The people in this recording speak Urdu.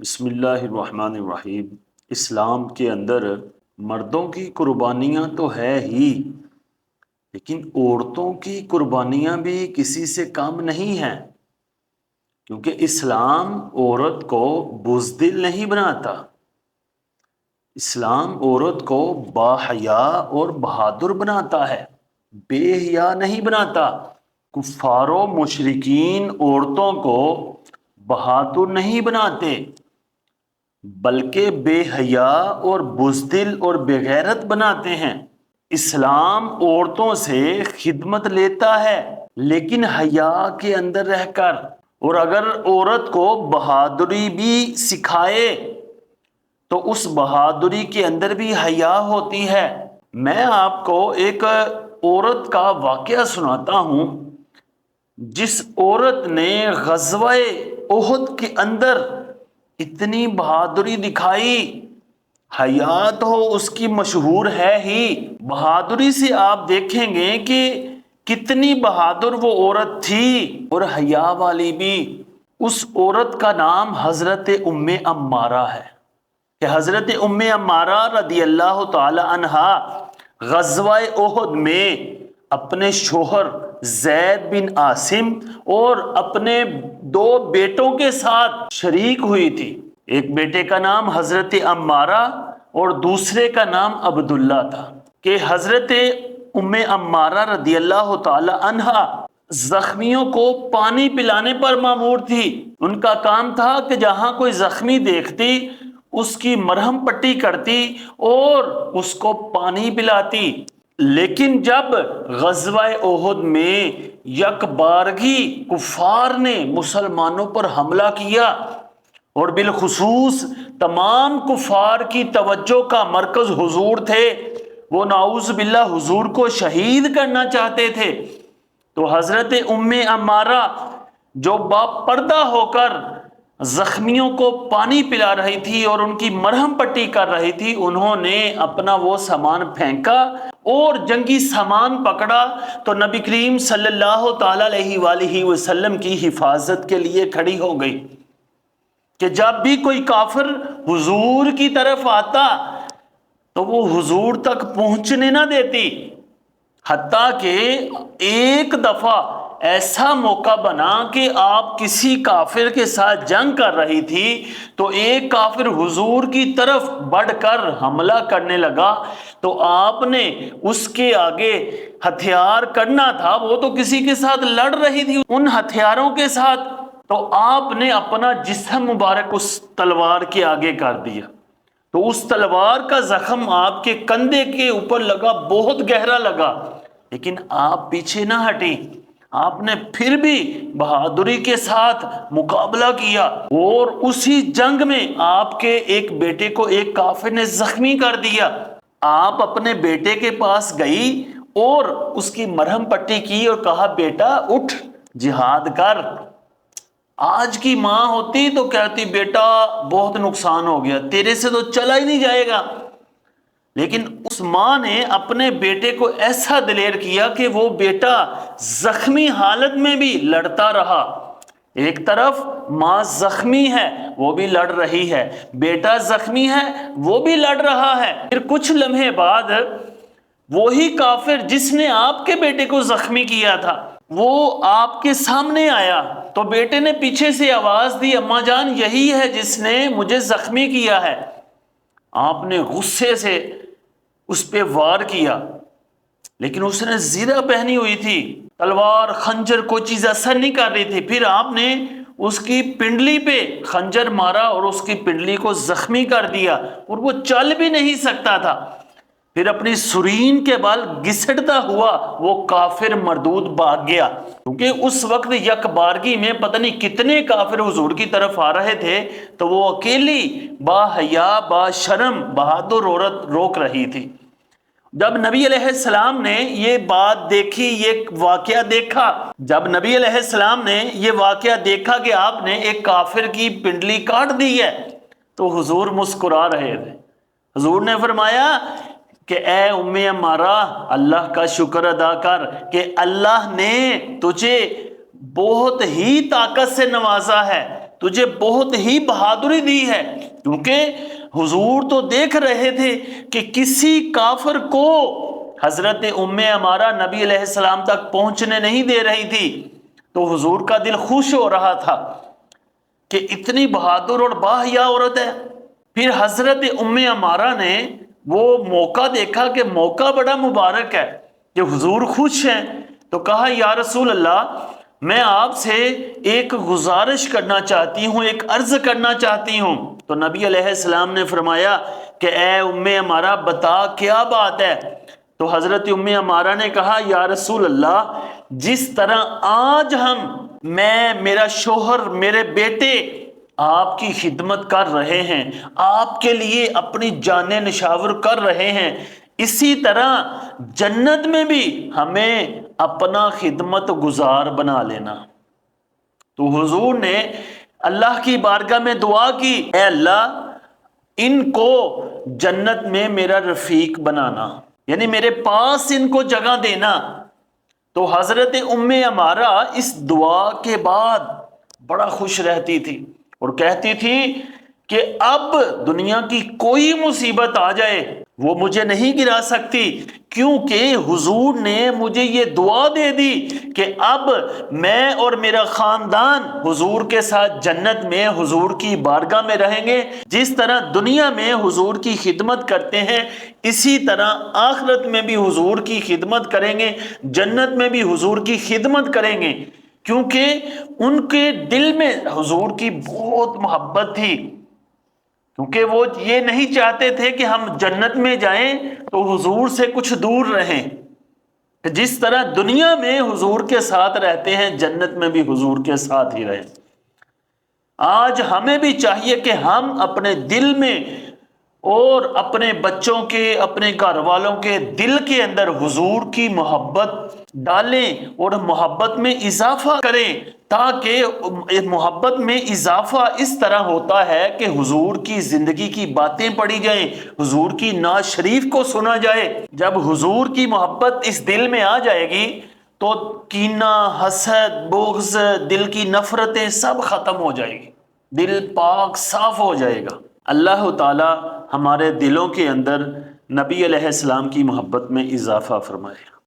بسم اللہ الرحمن الرحیم۔ اسلام کے اندر مردوں کی قربانیاں تو ہے ہی، لیکن عورتوں کی قربانیاں بھی کسی سے کم نہیں ہیں، کیونکہ اسلام عورت کو بزدل نہیں بناتا۔ اسلام عورت کو باحیا اور بہادر بناتا ہے، بے حیا نہیں بناتا۔ کفار و مشرکین عورتوں کو بہادر نہیں بناتے، بلکہ بے حیا اور بزدل اور بغیرت بناتے ہیں۔ اسلام عورتوں سے خدمت لیتا ہے، لیکن حیا کے اندر رہ کر، اور اگر عورت کو بہادری بھی سکھائے تو اس بہادری کے اندر بھی حیا ہوتی ہے۔ میں آپ کو ایک عورت کا واقعہ سناتا ہوں، جس عورت نے غزوہ احد کے اندر اتنی بہادری دکھائی۔ حیا تو اس کی مشہور ہے ہی، بہادری سے آپ دیکھیں گے کہ کتنی بہادر وہ عورت تھی، اور حیا والی بھی۔ اس عورت کا نام حضرت ام عمارہ ہے، کہ حضرت ام عمارہ رضی اللہ تعالی عنہا غزوہ احد میں اپنے شوہر زید بن عاصم اور اپنے دو بیٹوں کے ساتھ شریک ہوئی تھی۔ ایک بیٹے کا نام حضرت عمارہ اور دوسرے کا نام عبداللہ تھا، کہ حضرت ام عمارہ رضی اللہ تعالی عنہا زخمیوں کو پانی پلانے پر مامور تھی۔ ان کا کام تھا کہ جہاں کوئی زخمی دیکھتی اس کی مرہم پٹی کرتی اور اس کو پانی پلاتی۔ لیکن جب غزوہ احد میں یک بارگی کفار نے مسلمانوں پر حملہ کیا، اور بالخصوص تمام کفار کی توجہ کا مرکز حضور تھے، وہ نعوذ باللہ حضور کو شہید کرنا چاہتے تھے، تو حضرت ام عمارہ جو با پردہ ہو کر زخمیوں کو پانی پلا رہی تھی اور ان کی مرہم پٹی کر رہی تھی، انہوں نے اپنا وہ سامان پھینکا اور جنگی سامان پکڑا تو نبی کریم صلی اللہ تعالی علیہ وآلہ وسلم کی حفاظت کے لیے کھڑی ہو گئی، کہ جب بھی کوئی کافر حضور کی طرف آتا تو وہ حضور تک پہنچنے نہ دیتی۔ حتیٰ کہ ایک دفعہ ایسا موقع بنا کہ آپ کسی کافر کے ساتھ جنگ کر رہی تھی تو ایک کافر حضور کی طرف بڑھ کر حملہ کرنے لگا، تو آپ نے اس کے آگے ہتھیار کرنا تھا، وہ تو کسی کے ساتھ لڑ رہی تھی ان ہتھیاروں کے ساتھ، تو آپ نے اپنا جسم مبارک اس تلوار کے آگے کر دیا، تو اس تلوار کا زخم آپ کے کندھے کے اوپر لگا، بہت گہرا لگا، لیکن آپ پیچھے نہ ہٹی، آپ نے پھر بھی بہادری کے ساتھ مقابلہ کیا، اور اسی جنگ میں آپ کے ایک بیٹے کو ایک کافر نے زخمی کر دیا۔ آپ اپنے بیٹے کے پاس گئی اور اس کی مرہم پٹی کی اور کہا، بیٹا اٹھ جہاد کر۔ آج کی ماں ہوتی تو کہتی، بیٹا بہت نقصان ہو گیا، تیرے سے تو چلا ہی نہیں جائے گا، لیکن اس ماں نے اپنے بیٹے کو ایسا دلیر کیا کہ وہ بیٹا زخمی حالت میں بھی لڑتا رہا۔ ایک طرف ماں زخمی ہے وہ بھی لڑ رہی ہے، بیٹا زخمی ہے وہ بھی لڑ رہا ہے۔ پھر کچھ لمحے بعد وہی کافر جس نے آپ کے بیٹے کو زخمی کیا تھا وہ آپ کے سامنے آیا، تو بیٹے نے پیچھے سے آواز دی، اماں جان یہی ہے جس نے مجھے زخمی کیا ہے۔ آپ نے غصے سے اس پہ وار کیا، لیکن اس نے زیرہ پہنی ہوئی تھی، تلوار خنجر کوئی چیز اثر نہیں کر رہی تھی۔ پھر آپ نے اس کی پنڈلی پہ خنجر مارا اور اس کی پنڈلی کو زخمی کر دیا، اور وہ چل بھی نہیں سکتا تھا۔ پھر اپنی سرین کے بال گھسٹتا ہوا وہ کافر مردود بھاگ گیا، کیونکہ اس وقت یک بارگی میں پتہ نہیں کتنے کافر حضور کی طرف آ رہے تھے، تو وہ اکیلی با حیا با شرم بہادر عورت روک رہی تھی۔ جب نبی علیہ السلام نے یہ بات دیکھی، یہ واقعہ دیکھا، جب نبی علیہ السلام نے یہ واقعہ دیکھا کہ آپ نے ایک کافر کی پنڈلی کاٹ دی ہے، تو حضور مسکرا رہے تھے۔ حضور نے فرمایا کہ اے ام عمارہ، اللہ کا شکر ادا کر کہ اللہ نے تجھے بہت ہی طاقت سے نوازا ہے، تجھے بہت ہی بہادری دی ہے، کیونکہ حضور تو دیکھ رہے تھے کہ کسی کافر کو حضرت ام عمارہ نبی علیہ السلام تک پہنچنے نہیں دے رہی تھی، تو حضور کا دل خوش ہو رہا تھا کہ اتنی بہادر اور باحیا عورت ہے۔ پھر حضرت ام عمارہ نے وہ موقع دیکھا کہ موقع بڑا مبارک ہے کہ حضور خوش ہیں، تو کہا یا رسول اللہ، میں آپ سے ایک گزارش کرنا چاہتی ہوں، ایک عرض کرنا چاہتی ہوں۔ تو نبی علیہ السلام نے فرمایا کہ اے ام عمارہ بتا کیا بات ہے؟ تو حضرت ام عمارہ نے کہا یا رسول اللہ، جس طرح آج میں، میرا شوہر، میرے بیٹے آپ کی خدمت کر رہے ہیں، آپ کے لیے اپنی جانیں نشاور کر رہے ہیں، اسی طرح جنت میں بھی ہمیں اپنا خدمت گزار بنا لینا۔ تو حضور نے اللہ کی بارگاہ میں دعا کی، اے اللہ ان کو جنت میں میرا رفیق بنانا، یعنی میرے پاس ان کو جگہ دینا۔ تو حضرت ام عمارہ اس دعا کے بعد بڑا خوش رہتی تھی اور کہتی تھی کہ اب دنیا کی کوئی مصیبت آ جائے وہ مجھے نہیں گرا سکتی، کیونکہ حضور نے مجھے یہ دعا دے دی کہ اب میں اور میرا خاندان حضور کے ساتھ جنت میں حضور کی بارگاہ میں رہیں گے۔ جس طرح دنیا میں حضور کی خدمت کرتے ہیں، اسی طرح آخرت میں بھی حضور کی خدمت کریں گے، جنت میں بھی حضور کی خدمت کریں گے، کیونکہ ان کے دل میں حضور کی بہت محبت تھی، کیونکہ وہ یہ نہیں چاہتے تھے کہ ہم جنت میں جائیں تو حضور سے کچھ دور رہیں۔ جس طرح دنیا میں حضور کے ساتھ رہتے ہیں، جنت میں بھی حضور کے ساتھ ہی رہیں۔ آج ہمیں بھی چاہیے کہ ہم اپنے دل میں اور اپنے بچوں کے، اپنے گھر والوں کے دل کے اندر حضور کی محبت ڈالیں اور محبت میں اضافہ کریں، تاکہ محبت میں اضافہ اس طرح ہوتا ہے کہ حضور کی زندگی کی باتیں پڑھی جائیں، حضور کی نعت شریف کو سنا جائے۔ جب حضور کی محبت اس دل میں آ جائے گی تو کینہ، حسد، بغض، دل کی نفرتیں سب ختم ہو جائے گی، دل پاک صاف ہو جائے گا۔ اللہ تعالی ہمارے دلوں کے اندر نبی علیہ السلام کی محبت میں اضافہ فرمائے۔